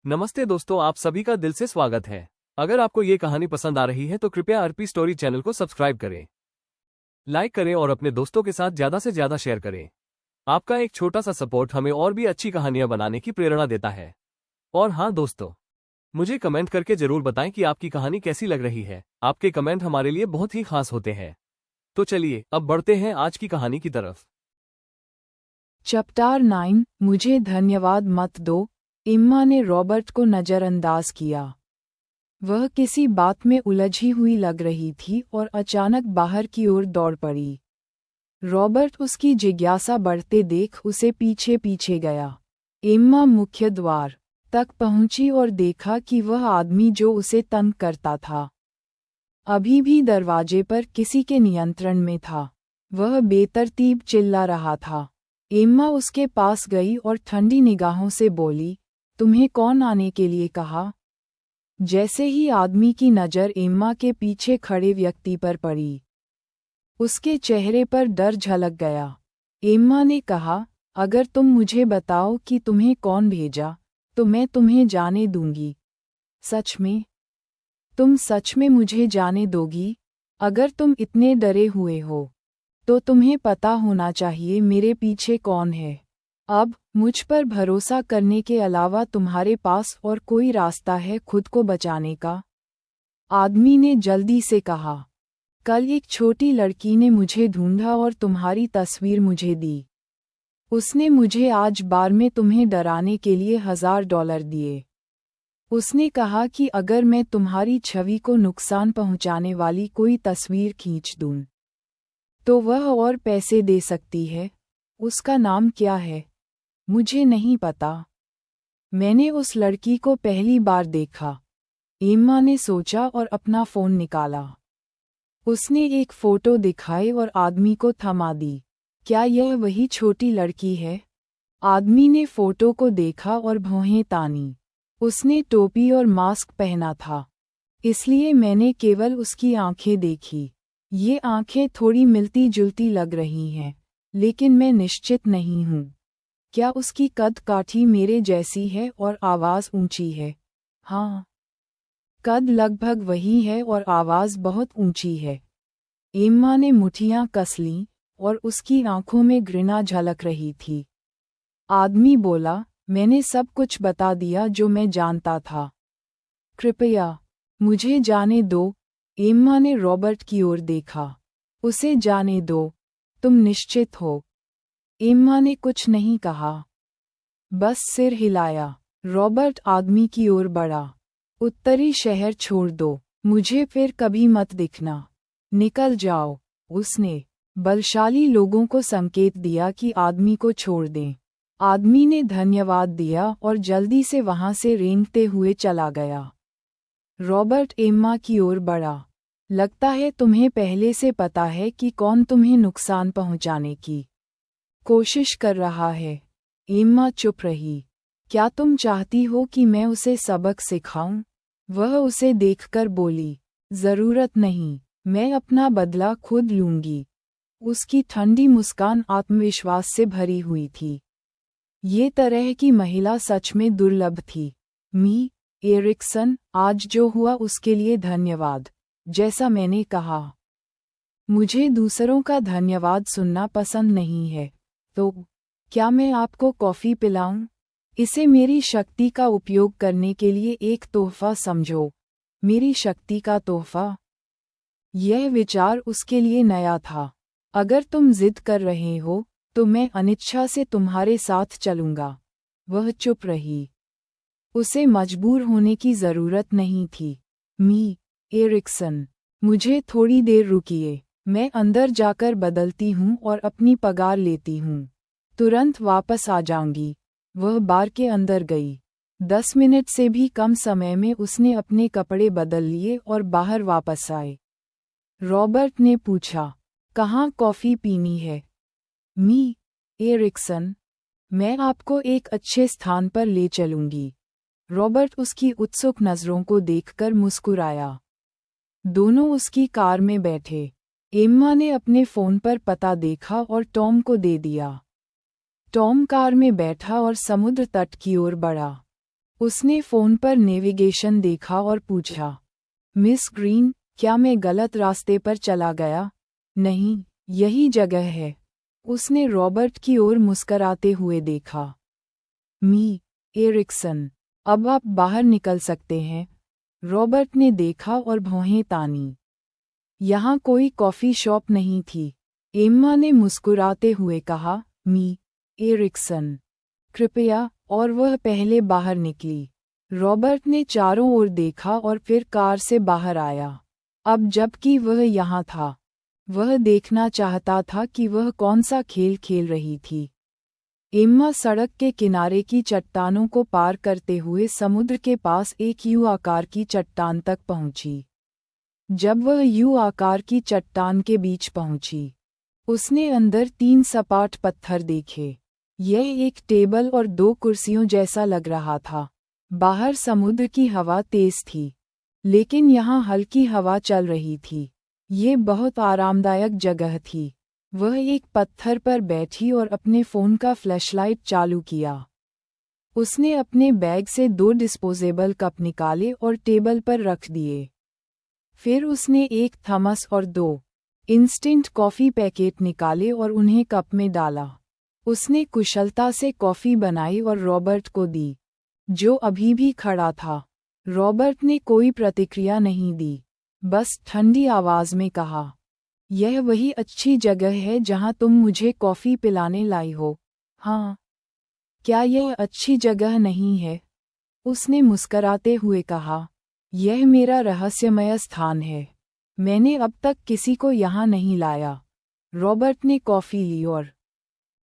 नमस्ते दोस्तों, आप सभी का दिल से स्वागत है। अगर आपको ये कहानी पसंद आ रही है तो कृपया आरपी स्टोरी चैनल को सब्सक्राइब करें, लाइक करें और अपने दोस्तों के साथ ज़्यादा से ज़्यादा शेयर करें। आपका एक छोटा सा सपोर्ट हमें और भी अच्छी कहानियां बनाने की प्रेरणा देता है। और हाँ दोस्तों, मुझे कमेंट करके जरूर बताएं कि आपकी कहानी कैसी लग रही है। आपके कमेंट हमारे लिए बहुत ही खास होते हैं। तो चलिए अब बढ़ते हैं आज की कहानी की तरफ। चैप्टर 9 मुझे धन्यवाद मत दो। इम्मा ने रॉबर्ट को नज़रअंदाज किया। वह किसी बात में उलझी हुई लग रही थी और अचानक बाहर की ओर दौड़ पड़ी। रॉबर्ट उसकी जिज्ञासा बढ़ते देख उसे पीछे पीछे गया। इम्मा मुख्य द्वार तक पहुंची और देखा कि वह आदमी जो उसे तंग करता था अभी भी दरवाजे पर किसी के नियंत्रण में था। वह बेतरतीब चिल्ला रहा था। इम्मा उसके पास गई और ठंडी निगाहों से बोली, तुम्हें कौन आने के लिए कहा? जैसे ही आदमी की नज़र इम्मा के पीछे खड़े व्यक्ति पर पड़ी, उसके चेहरे पर डर झलक गया। इम्मा ने कहा, अगर तुम मुझे बताओ कि तुम्हें कौन भेजा, तो मैं तुम्हें जाने दूंगी। सच में? तुम सच में मुझे जाने दोगी? अगर तुम इतने डरे हुए हो, तो तुम्हें पता होना चाहिए मेरे पीछे कौन है। अब मुझ पर भरोसा करने के अलावा तुम्हारे पास और कोई रास्ता है खुद को बचाने का? आदमी ने जल्दी से कहा, कल एक छोटी लड़की ने मुझे ढूंढा और तुम्हारी तस्वीर मुझे दी। उसने मुझे आज बार में तुम्हें डराने के लिए $1000 दिए। उसने कहा कि अगर मैं तुम्हारी छवि को नुकसान पहुंचाने वाली कोई तस्वीर खींच दूं, तो वह और पैसे दे सकती है। उसका नाम क्या है? मुझे नहीं पता। मैंने उस लड़की को पहली बार देखा। इम्मा ने सोचा और अपना फ़ोन निकाला। उसने एक फ़ोटो दिखाई और आदमी को थमा दी। क्या यह वही छोटी लड़की है? आदमी ने फ़ोटो को देखा और भौहें तानी। उसने टोपी और मास्क पहना था, इसलिए मैंने केवल उसकी आंखें देखी। ये आंखें थोड़ी मिलती जुलती लग रही हैं, लेकिन मैं निश्चित नहीं हूँ। क्या उसकी कद काठी मेरे जैसी है और आवाज़ ऊंची है? हाँ, कद लगभग वही है और आवाज़ बहुत ऊंची है। इम्मा ने मुठियाँ कस लीं और उसकी आंखों में घृणा झलक रही थी। आदमी बोला, मैंने सब कुछ बता दिया जो मैं जानता था। कृपया मुझे जाने दो। इम्मा ने रॉबर्ट की ओर देखा। उसे जाने दो। तुम निश्चित हो? इम्मा ने कुछ नहीं कहा, बस सिर हिलाया। रॉबर्ट आदमी की ओर बढ़ा। उत्तरी शहर छोड़ दो, मुझे फिर कभी मत दिखना। निकल जाओ। उसने बलशाली लोगों को संकेत दिया कि आदमी को छोड़ दें। आदमी ने धन्यवाद दिया और जल्दी से वहां से रेंगते हुए चला गया। रॉबर्ट इम्मा की ओर बढ़ा। लगता है तुम्हें पहले से पता है कि कौन तुम्हें नुकसान पहुंचाने की कोशिश कर रहा है। इम्मा चुप रही। क्या तुम चाहती हो कि मैं उसे सबक सिखाऊं? वह उसे देखकर बोली, जरूरत नहीं, मैं अपना बदला खुद लूंगी। उसकी ठंडी मुस्कान आत्मविश्वास से भरी हुई थी। ये तरह की महिला सच में दुर्लभ थी। मी एरिक्सन, आज जो हुआ उसके लिए धन्यवाद। जैसा मैंने कहा, मुझे दूसरों का धन्यवाद सुनना पसंद नहीं है। तो क्या मैं आपको कॉफ़ी पिलाऊं? इसे मेरी शक्ति का उपयोग करने के लिए एक तोहफा समझो। मेरी शक्ति का तोहफा? यह विचार उसके लिए नया था। अगर तुम जिद कर रहे हो, तो मैं अनिच्छा से तुम्हारे साथ चलूंगा। वह चुप रही। उसे मजबूर होने की जरूरत नहीं थी। मी एरिक्सन, मुझे थोड़ी देर रुकिए। मैं अंदर जाकर बदलती हूँ और अपनी पगार लेती हूँ। तुरंत वापस आ जाऊंगी। वह बार के अंदर गई। 10 मिनट से भी कम समय में उसने अपने कपड़े बदल लिए और बाहर वापस आए। रॉबर्ट ने पूछा, कहाँ कॉफ़ी पीनी है? मी एरिक्सन, मैं आपको एक अच्छे स्थान पर ले चलूंगी। रॉबर्ट उसकी उत्सुक नज़रों को देखकर मुस्कुराया। दोनों उसकी कार में बैठे। एम्मा ने अपने फ़ोन पर पता देखा और टॉम को दे दिया। टॉम कार में बैठा और समुद्र तट की ओर बढ़ा। उसने फ़ोन पर नेविगेशन देखा और पूछा, मिस ग्रीन, क्या मैं गलत रास्ते पर चला गया? नहीं, यही जगह है। उसने रॉबर्ट की ओर मुस्कराते हुए देखा। मी एरिक्सन, अब आप बाहर निकल सकते हैं। रॉबर्ट ने देखा और भौहें तानी। यहाँ कोई कॉफ़ी शॉप नहीं थी। एम्मा ने मुस्कुराते हुए कहा, मी एरिक्सन, कृपया, और वह पहले बाहर निकली। रॉबर्ट ने चारों ओर देखा और फिर कार से बाहर आया। अब जबकि वह यहाँ था, वह देखना चाहता था कि वह कौन सा खेल खेल रही थी। एम्मा सड़क के किनारे की चट्टानों को पार करते हुए समुद्र के पास एक यू आकार की चट्टान तक पहुंची। जब वह यू आकार की चट्टान के बीच पहुंची, उसने अंदर 3 सपाट पत्थर देखे। यह एक टेबल और 2 कुर्सियों जैसा लग रहा था। बाहर समुद्र की हवा तेज थी, लेकिन यहाँ हल्की हवा चल रही थी। ये बहुत आरामदायक जगह थी। वह एक पत्थर पर बैठी और अपने फ़ोन का फ्लैशलाइट चालू किया। उसने अपने बैग से 2 डिस्पोजेबल कप निकाले और टेबल पर रख दिए। फिर उसने एक थमस और 2 इंस्टेंट कॉफ़ी पैकेट निकाले और उन्हें कप में डाला। उसने कुशलता से कॉफ़ी बनाई और रॉबर्ट को दी, जो अभी भी खड़ा था। रॉबर्ट ने कोई प्रतिक्रिया नहीं दी, बस ठंडी आवाज़ में कहा, यह वही अच्छी जगह है जहाँ तुम मुझे कॉफ़ी पिलाने लाई हो। हाँ, क्या यह अच्छी जगह नहीं है? उसने मुस्कराते हुए कहा, यह मेरा रहस्यमय स्थान है। मैंने अब तक किसी को यहाँ नहीं लाया। रॉबर्ट ने कॉफ़ी ली और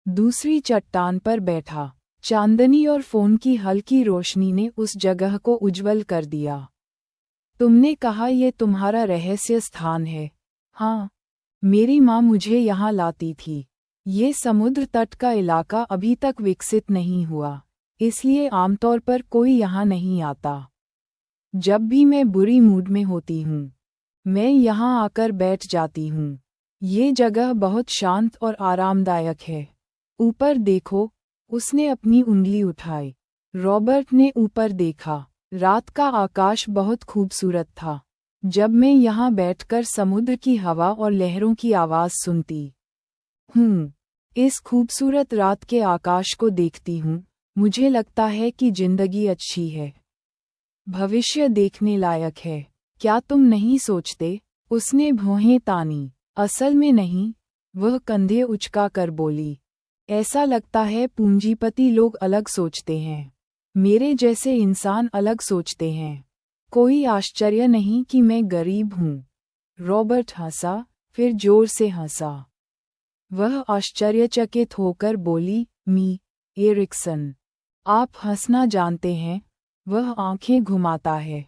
दूसरी चट्टान पर बैठा। चांदनी और फ़ोन की हल्की रोशनी ने उस जगह को उज्ज्वल कर दिया। तुमने कहा यह तुम्हारा रहस्य स्थान है। हाँ, मेरी माँ मुझे यहाँ लाती थी। ये समुद्र तट का इलाका अभी तक विकसित नहीं हुआ, इसलिए आमतौर पर कोई यहाँ नहीं आता। जब भी मैं बुरी मूड में होती हूँ, मैं यहाँ आकर बैठ जाती हूँ। ये जगह बहुत शांत और आरामदायक है। ऊपर देखो, उसने अपनी उंगली उठाई। रॉबर्ट ने ऊपर देखा। रात का आकाश बहुत खूबसूरत था। जब मैं यहाँ बैठकर समुद्र की हवा और लहरों की आवाज़ सुनती हूँ, इस खूबसूरत रात के आकाश को देखती हूँ, मुझे लगता है कि जिंदगी अच्छी है। भविष्य देखने लायक है। क्या तुम नहीं सोचते? उसने भौहें तानी। असल में नहीं, वह कंधे उचकाकर बोली। ऐसा लगता है पूंजीपति लोग अलग सोचते हैं। मेरे जैसे इंसान अलग सोचते हैं। कोई आश्चर्य नहीं कि मैं गरीब हूँ। रॉबर्ट हंसा, फिर जोर से हंसा। वह आश्चर्यचकित होकर बोली, मी एरिक्सन, आप हंसना जानते हैं? वह आंखें घुमाता है।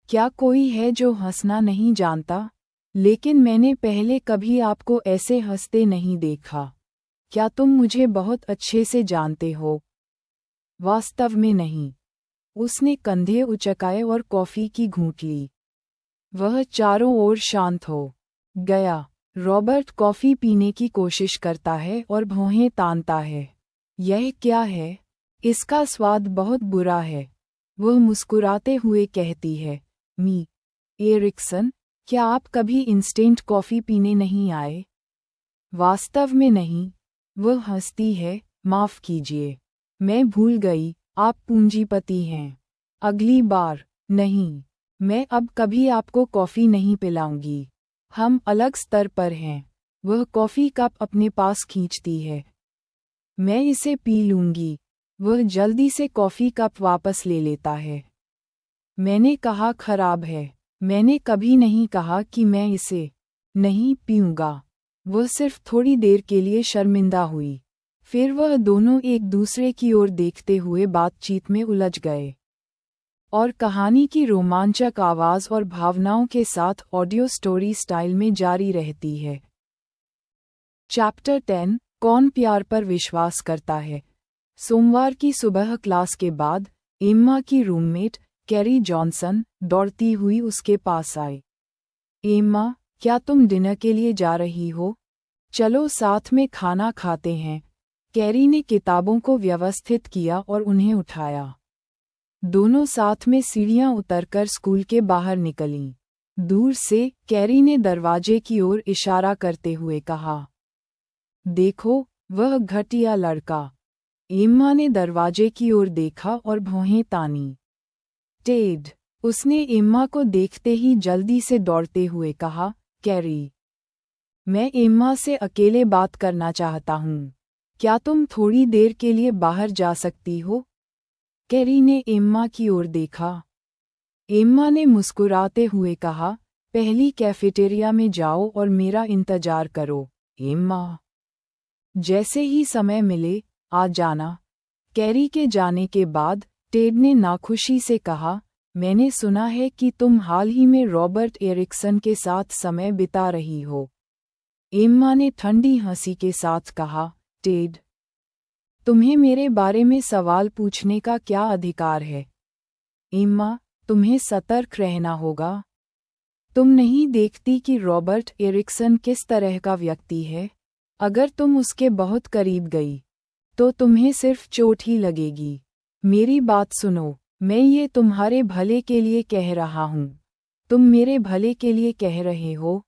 क्या कोई है जो हंसना नहीं जानता? लेकिन मैंने पहले कभी आपको ऐसे हंसते नहीं देखा। क्या तुम मुझे बहुत अच्छे से जानते हो? वास्तव में नहीं। उसने कंधे उचकाए और कॉफ़ी की घूंट ली। वह चारों ओर शांत हो गया। रॉबर्ट कॉफ़ी पीने की कोशिश करता है और भौहें तानता है। यह क्या है? इसका स्वाद बहुत बुरा है। वह मुस्कुराते हुए कहती है, मी एरिक्सन, क्या आप कभी इंस्टेंट कॉफ़ी पीने नहीं आए? वास्तव में नहीं। वह हंसती है, माफ़ कीजिए, मैं भूल गई, आप पूंजीपति हैं। अगली बार नहीं। मैं अब कभी आपको कॉफ़ी नहीं पिलाऊंगी। हम अलग स्तर पर हैं। वह कॉफ़ी कप अपने पास खींचती है। मैं इसे पी लूंगी। वह जल्दी से कॉफ़ी कप वापस ले लेता है। मैंने कहा खराब है। मैंने कभी नहीं कहा कि मैं इसे नहीं पीऊंगा। वह सिर्फ थोड़ी देर के लिए शर्मिंदा हुई। फिर वह दोनों एक दूसरे की ओर देखते हुए बातचीत में उलझ गए। और कहानी की रोमांचक आवाज़ और भावनाओं के साथ ऑडियो स्टोरी स्टाइल में जारी रहती है। चैप्टर 10, कौन प्यार पर विश्वास करता है? सोमवार की सुबह क्लास के बाद एम्मा की रूममेट कैरी जॉनसन दौड़ती हुई उसके पास आई। एम्मा, क्या तुम डिनर के लिए जा रही हो? चलो साथ में खाना खाते हैं। कैरी ने किताबों को व्यवस्थित किया और उन्हें उठाया। दोनों साथ में सीढ़ियां उतरकर स्कूल के बाहर निकलीं। दूर से कैरी ने दरवाजे की ओर इशारा करते हुए कहा, देखो, वह घटिया लड़का। एम्मा ने दरवाजे की ओर देखा और भौहें तानी। टेड, उसने एम्मा को देखते ही जल्दी से दौड़ते हुए कहा, कैरी, मैं एम्मा से अकेले बात करना चाहता हूँ। क्या तुम थोड़ी देर के लिए बाहर जा सकती हो? कैरी ने एम्मा की ओर देखा। एम्मा ने मुस्कुराते हुए कहा, पहली कैफेटेरिया में जाओ और मेरा इंतजार करो, एम्मा। जैसे ही समय मिले, आ जाना। कैरी के जाने के बाद टेड ने नाखुशी से कहा, मैंने सुना है कि तुम हाल ही में रॉबर्ट एरिक्सन के साथ समय बिता रही हो। एम्मा ने ठंडी हंसी के साथ कहा, टेड, तुम्हें मेरे बारे में सवाल पूछने का क्या अधिकार है? एम्मा, तुम्हें सतर्क रहना होगा। तुम नहीं देखती कि रॉबर्ट एरिक्सन किस तरह का व्यक्ति है? अगर तुम उसके बहुत करीब गई, तो तुम्हें सिर्फ चोट ही लगेगी। मेरी बात सुनो, मैं ये तुम्हारे भले के लिए कह रहा हूँ। तुम मेरे भले के लिए कह रहे हो?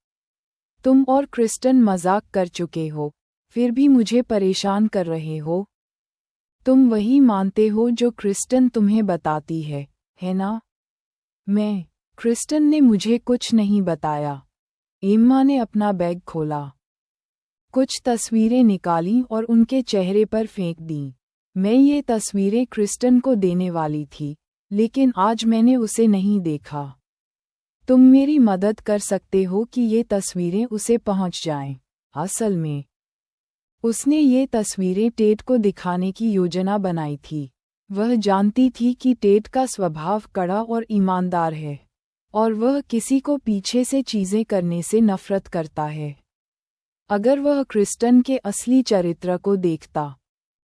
तुम और क्रिस्टन मजाक कर चुके हो, फिर भी मुझे परेशान कर रहे हो। तुम वही मानते हो जो क्रिस्टन तुम्हें बताती है ना? क्रिस्टन ने मुझे कुछ नहीं बताया। एम्मा ने अपना बैग खोला, कुछ तस्वीरें निकालीं और उनके चेहरे पर फेंक दीं। मैं ये तस्वीरें क्रिस्टन को देने वाली थी, लेकिन आज मैंने उसे नहीं देखा। तुम मेरी मदद कर सकते हो कि ये तस्वीरें उसे पहुंच जाएं। असल में, उसने ये तस्वीरें टेड को दिखाने की योजना बनाई थी। वह जानती थी कि टेड का स्वभाव कड़ा और ईमानदार है, और वह किसी को पीछे से चीजें करने से नफरत करता है। अगर वह क्रिस्टन के असली चरित्र को देखता,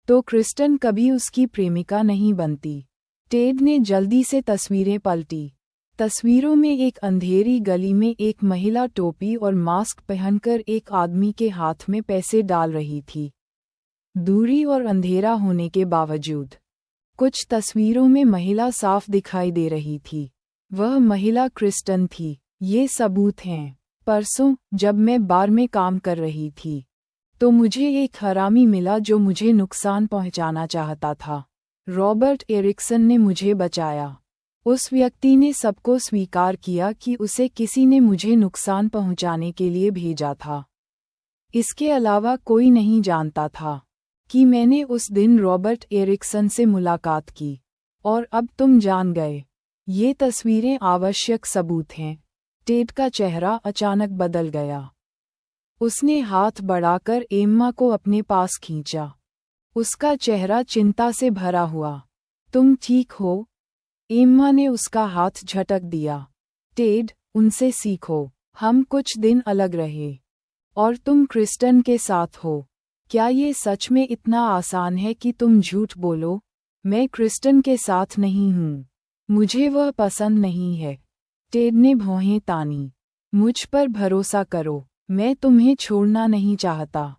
तो क्रिस्टन कभी उसकी प्रेमिका नहीं बनती। टेड ने जल्दी से तस्वीरें पलटी। तस्वीरों में एक अंधेरी गली में एक महिला टोपी और मास्क पहनकर एक आदमी के हाथ में पैसे डाल रही थी। दूरी और अंधेरा होने के बावजूद, कुछ तस्वीरों में महिला साफ दिखाई दे रही थी। वह महिला क्रिस्टन थी। ये सबूत हैं। परसों, जब मैं बार में काम कर रही थी, तो मुझे एक हरामी मिला जो मुझे नुकसान पहुंचाना चाहता था। रॉबर्ट एरिक्सन ने मुझे बचाया। उस व्यक्ति ने सबको स्वीकार किया कि उसे किसी ने मुझे नुकसान पहुंचाने के लिए भेजा था। इसके अलावा कोई नहीं जानता था कि मैंने उस दिन रॉबर्ट एरिक्सन से मुलाकात की। और अब तुम जान गए। ये तस्वीरें आवश्यक सबूत हैं। टेड का चेहरा अचानक बदल गया। उसने हाथ बढ़ाकर एम्मा को अपने पास खींचा। उसका चेहरा चिंता से भरा हुआ। तुम ठीक हो? एम्मा ने उसका हाथ झटक दिया। टेड, उनसे सीखो। हम कुछ दिन अलग रहे, और तुम क्रिस्टन के साथ हो। क्या ये सच में इतना आसान है कि तुम झूठ बोलो? मैं क्रिस्टन के साथ नहीं हूँ। मुझे वह पसंद नहीं है। टेड ने भौहें तानी। मुझ पर भरोसा करो, मैं तुम्हें छोड़ना नहीं चाहता।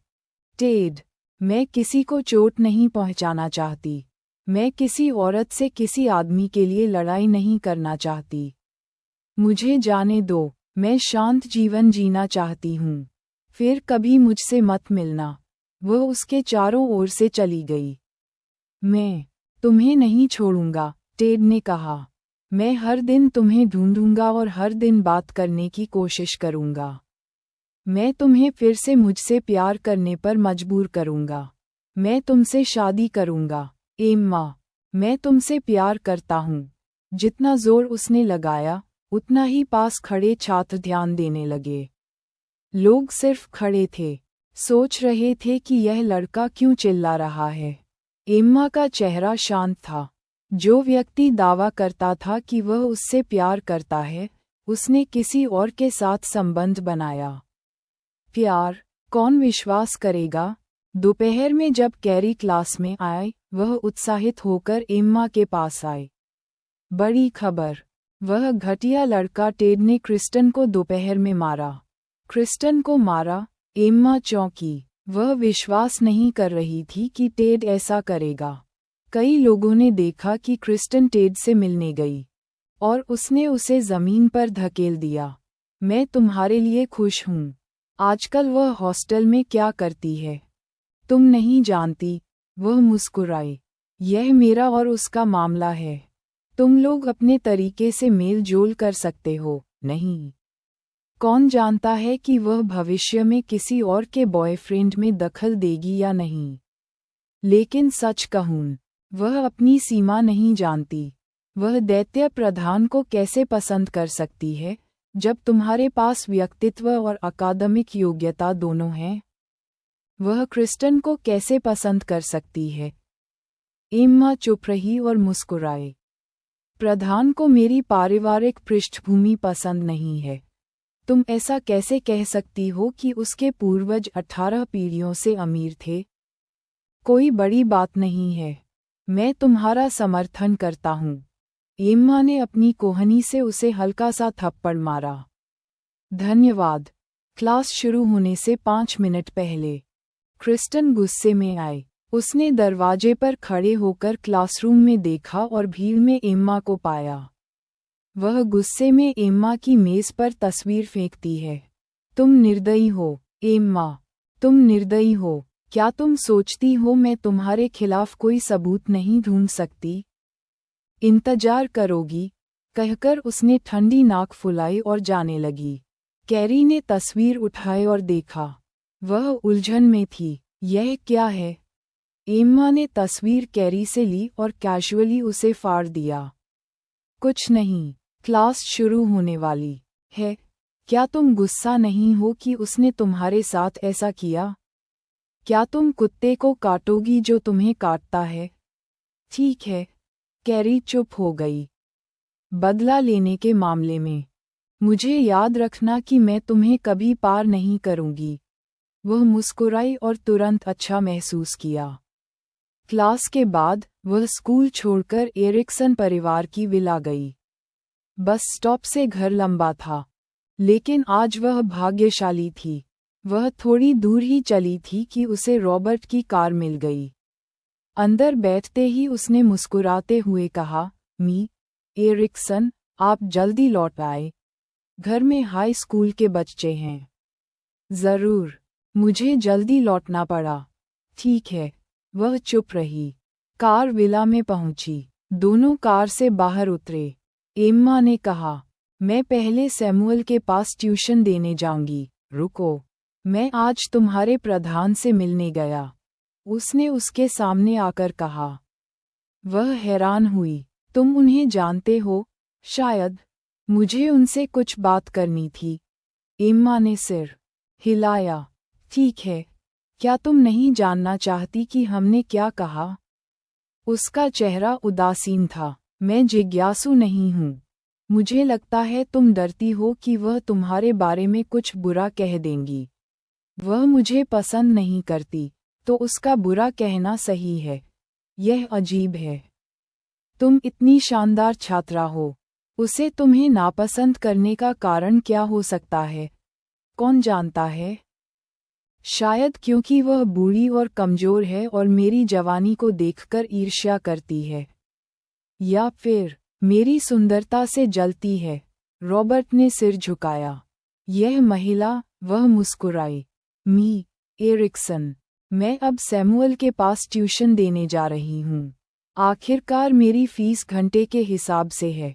टेड, मैं किसी को चोट नहीं पहुंचाना चाहती। मैं किसी औरत से किसी आदमी के लिए लड़ाई नहीं करना चाहती। मुझे जाने दो, मैं शांत जीवन जीना चाहती हूँ। फिर कभी मुझसे मत मिलना। वह उसके चारों ओर से चली गई। मैं तुम्हें नहीं छोड़ूंगा, टेड ने कहा। मैं हर दिन तुम्हें ढूंढूंगा और हर दिन बात करने की कोशिश करूंगा। मैं तुम्हें फिर से मुझसे प्यार करने पर मजबूर करूंगा। मैं तुमसे शादी करूंगा, एम्मा। मैं तुमसे प्यार करता हूँ। जितना जोर उसने लगाया, उतना ही पास खड़े छात्र ध्यान देने लगे। लोग सिर्फ खड़े थे, सोच रहे थे कि यह लड़का क्यों चिल्ला रहा है। एम्मा का चेहरा शांत था। जो व्यक्ति दावा करता था कि वह उससे प्यार करता है, उसने किसी और के साथ संबंध बनाया। प्यार, कौन विश्वास करेगा? दोपहर में जब कैरी क्लास में आए, वह उत्साहित होकर एम्मा के पास आए। बड़ी खबर, वह घटिया लड़का टेड ने क्रिस्टन को दोपहर में मारा। क्रिस्टन को मारा? एम्मा चौंकी। वह विश्वास नहीं कर रही थी कि टेड ऐसा करेगा। कई लोगों ने देखा कि क्रिस्टन टेड से मिलने गई और उसने उसे जमीन पर धकेल दिया। मैं तुम्हारे लिए खुश हूँ। आजकल वह हॉस्टल में क्या करती है तुम नहीं जानती, वह मुस्कुराई। यह मेरा और उसका मामला है। तुम लोग अपने तरीके से मेल जोल कर सकते हो, नहीं? कौन जानता है कि वह भविष्य में किसी और के बॉयफ्रेंड में दखल देगी या नहीं। लेकिन सच कहूँ, वह अपनी सीमा नहीं जानती। वह दैत्य प्रधान को कैसे पसंद कर सकती है जब तुम्हारे पास व्यक्तित्व और अकादमिक योग्यता दोनों हैं? वह क्रिस्टन को कैसे पसंद कर सकती है? एम्मा चुप रही और मुस्कुराए। प्रधान को मेरी पारिवारिक पृष्ठभूमि पसंद नहीं है। तुम ऐसा कैसे कह सकती हो कि उसके पूर्वज 18 पीढ़ियों से अमीर थे? कोई बड़ी बात नहीं है। मैं तुम्हारा समर्थन करता हूँ। एम्मा ने अपनी कोहनी से उसे हल्का सा थप्पड़ मारा। धन्यवाद। क्लास शुरू होने से 5 मिनट पहले क्रिस्टन गुस्से में आए। उसने दरवाजे पर खड़े होकर क्लासरूम में देखा और भीड़ में एम्मा को पाया। वह गुस्से में एम्मा की मेज पर तस्वीर फेंकती है। तुम निर्दयी हो, एम्मा। तुम निर्दयी हो। क्या तुम सोचती हो मैं तुम्हारे खिलाफ कोई सबूत नहीं ढूंढ सकती? इंतजार करोगी? कहकर उसने ठंडी नाक फुलाई और जाने लगी। कैरी ने तस्वीर उठाई और देखा। वह उलझन में थी। यह क्या है? एम्मा ने तस्वीर कैरी से ली और कैजुअली उसे फाड़ दिया। कुछ नहीं, क्लास शुरू होने वाली है। क्या तुम गुस्सा नहीं हो कि उसने तुम्हारे साथ ऐसा किया? क्या तुम कुत्ते को काटोगी जो तुम्हें काटता है? ठीक है। कैरी चुप हो गई। बदला लेने के मामले में मुझे याद रखना कि मैं तुम्हें कभी पार नहीं करूंगी। वह मुस्कुराई और तुरंत अच्छा महसूस किया। क्लास के बाद वह स्कूल छोड़कर एरिक्सन परिवार की विला गई। बस स्टॉप से घर लंबा था, लेकिन आज वह भाग्यशाली थी। वह थोड़ी दूर ही चली थी कि उसे रॉबर्ट की कार मिल गई। अंदर बैठते ही उसने मुस्कुराते हुए कहा, मी एरिक्सन, आप जल्दी लौट आए। घर में हाई स्कूल के बच्चे हैं। जरूर। मुझे जल्दी लौटना पड़ा। ठीक है। वह चुप रही। कार विला में पहुंची। दोनों कार से बाहर उतरे। एम्मा ने कहा, मैं पहले सैमुअल के पास ट्यूशन देने जाऊंगी। रुको, मैं आज तुम्हारे प्रधान से मिलने गया। उसने उसके सामने आकर कहा। वह हैरान हुई। तुम उन्हें जानते हो? शायद। मुझे उनसे कुछ बात करनी थी। एम्मा ने सिर हिलाया। ठीक है। क्या तुम नहीं जानना चाहती कि हमने क्या कहा? उसका चेहरा उदासीन था। मैं जिज्ञासु नहीं हूँ। मुझे लगता है तुम डरती हो कि वह तुम्हारे बारे में कुछ बुरा कह देंगी। वह मुझे पसंद नहीं करती, तो उसका बुरा कहना सही है। यह अजीब है। तुम इतनी शानदार छात्रा हो। उसे तुम्हें नापसंद करने का कारण क्या हो सकता है? कौन जानता है? शायद क्योंकि वह बूढ़ी और कमजोर है और मेरी जवानी को देखकर ईर्ष्या करती है। या फिर मेरी सुंदरता से जलती है। रॉबर्ट ने सिर झुकाया। यह महिला, वह मुस्कुराई। मी एरिक्सन, मैं अब सैमुअल के पास ट्यूशन देने जा रही हूँ। आखिरकार मेरी फीस घंटे के हिसाब से है।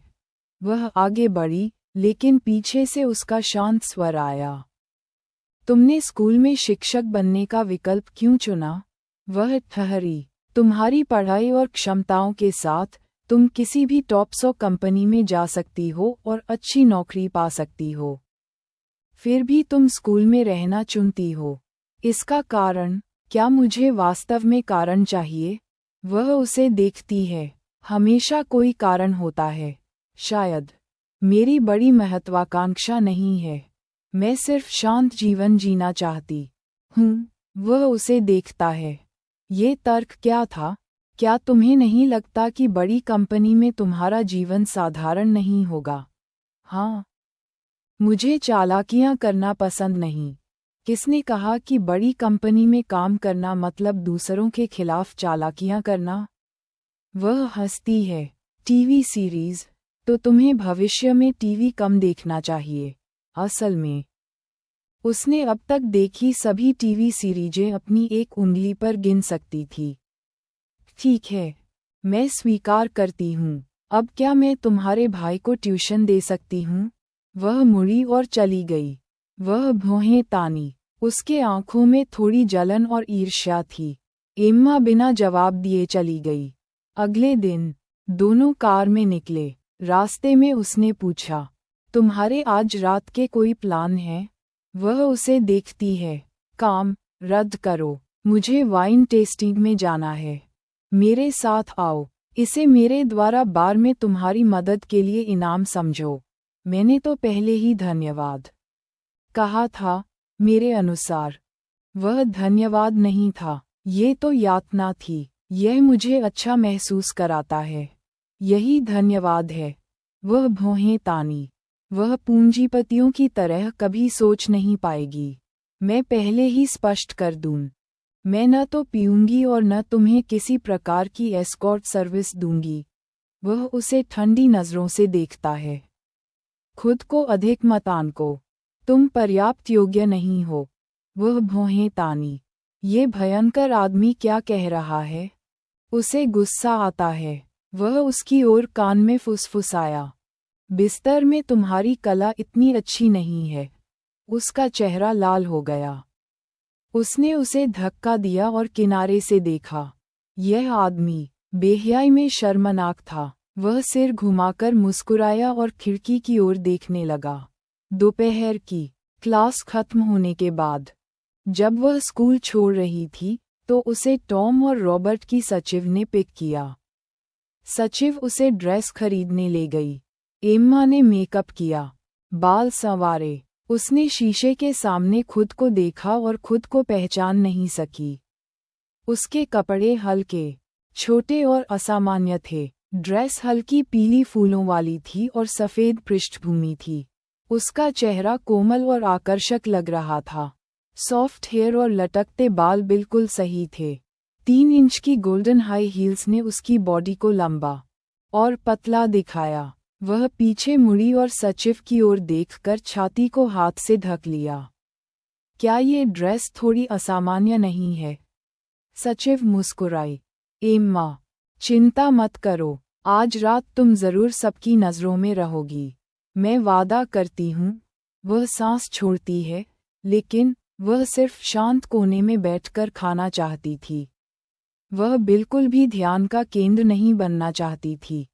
वह आगे बढ़ी, लेकिन पीछे से उसका शांत स्वर आया। तुमने स्कूल में शिक्षक बनने का विकल्प क्यों चुना? वह ठहरी। तुम्हारी पढ़ाई और क्षमताओं के साथ तुम किसी भी टॉप 100 कंपनी में जा सकती हो और अच्छी नौकरी पा सकती हो। फिर भी तुम स्कूल में रहना चुनती हो। इसका कारण? क्या मुझे वास्तव में कारण चाहिए? वह उसे देखती है। हमेशा कोई कारण होता है। शायद। मेरी बड़ी महत्वाकांक्षा नहीं है। मैं सिर्फ शांत जीवन जीना चाहती हूँ। वह उसे देखता है। ये तर्क क्या था? क्या तुम्हें नहीं लगता कि बड़ी कंपनी में तुम्हारा जीवन साधारण नहीं होगा? हाँ। मुझे चालाकियां करना पसंद नहीं। किसने कहा कि बड़ी कंपनी में काम करना मतलब दूसरों के खिलाफ चालाकियां करना? वह हंसती है। TV series? तो तुम्हें भविष्य में टीवी कम देखना चाहिए। असल में उसने अब तक देखी सभी टीवी सीरीजें अपनी एक उंगली पर गिन सकती थी। ठीक है, मैं स्वीकार करती हूँ। अब क्या मैं तुम्हारे भाई को ट्यूशन दे सकती हूँ? वह मुड़ी और चली गई। वह भौहें तानी। उसके आंखों में थोड़ी जलन और ईर्ष्या थी। एम्मा बिना जवाब दिए चली गई। अगले दिन दोनों कार में निकले। रास्ते में उसने पूछा, तुम्हारे आज रात के कोई प्लान हैं? वह उसे देखती है। काम रद्द करो, मुझे वाइन टेस्टिंग में जाना है। मेरे साथ आओ। इसे मेरे द्वारा बार में तुम्हारी मदद के लिए इनाम समझो। मैंने तो पहले ही धन्यवाद कहा था। मेरे अनुसार वह धन्यवाद नहीं था, ये तो यातना थी। यह मुझे अच्छा महसूस कराता है। यही धन्यवाद है। वह भौहें तानी। वह पूंजीपतियों की तरह कभी सोच नहीं पाएगी। मैं पहले ही स्पष्ट कर दूं, मैं न तो पीऊंगी और न तुम्हें किसी प्रकार की एस्कॉर्ट सर्विस दूंगी। वह उसे ठंडी नजरों से देखता है। खुद को अधिक मत आंको। तुम पर्याप्त योग्य नहीं हो। वह भौहें तानी। ये भयंकर आदमी क्या कह रहा है? उसे गुस्सा आता है। वह उसकी ओर कान में फुसफुसाया, बिस्तर में तुम्हारी कला इतनी अच्छी नहीं है। उसका चेहरा लाल हो गया। उसने उसे धक्का दिया और किनारे से देखा। यह आदमी बेहयाई में शर्मनाक था। वह सिर घुमाकर मुस्कुराया और खिड़की की ओर देखने लगा। दोपहर की क्लास खत्म होने के बाद जब वह स्कूल छोड़ रही थी तो उसे टॉम और रॉबर्ट की सचिव ने पिक किया। सचिव उसे ड्रेस खरीदने ले गई। एम्मा ने मेकअप किया, बाल संवारे। उसने शीशे के सामने खुद को देखा और खुद को पहचान नहीं सकी। उसके कपड़े हल्के, छोटे और असामान्य थे। ड्रेस हल्की पीली फूलों वाली थी और सफ़ेद पृष्ठभूमि थी। उसका चेहरा कोमल और आकर्षक लग रहा था। सॉफ्ट हेयर और लटकते बाल बिल्कुल सही थे। 3 इंच की गोल्डन हाई हील्स ने उसकी बॉडी को लंबा और पतला दिखाया। वह पीछे मुड़ी और सचिव की ओर देखकर छाती को हाथ से ढक लिया। क्या ये ड्रेस थोड़ी असामान्य नहीं है? सचिव मुस्कुराई। एम्मा, चिंता मत करो, आज रात तुम जरूर सबकी नज़रों में रहोगी। मैं वादा करती हूँ। वह सांस छोड़ती है, लेकिन वह सिर्फ शांत कोने में बैठकर खाना चाहती थी। वह बिल्कुल भी ध्यान का केंद्र नहीं बनना चाहती थी।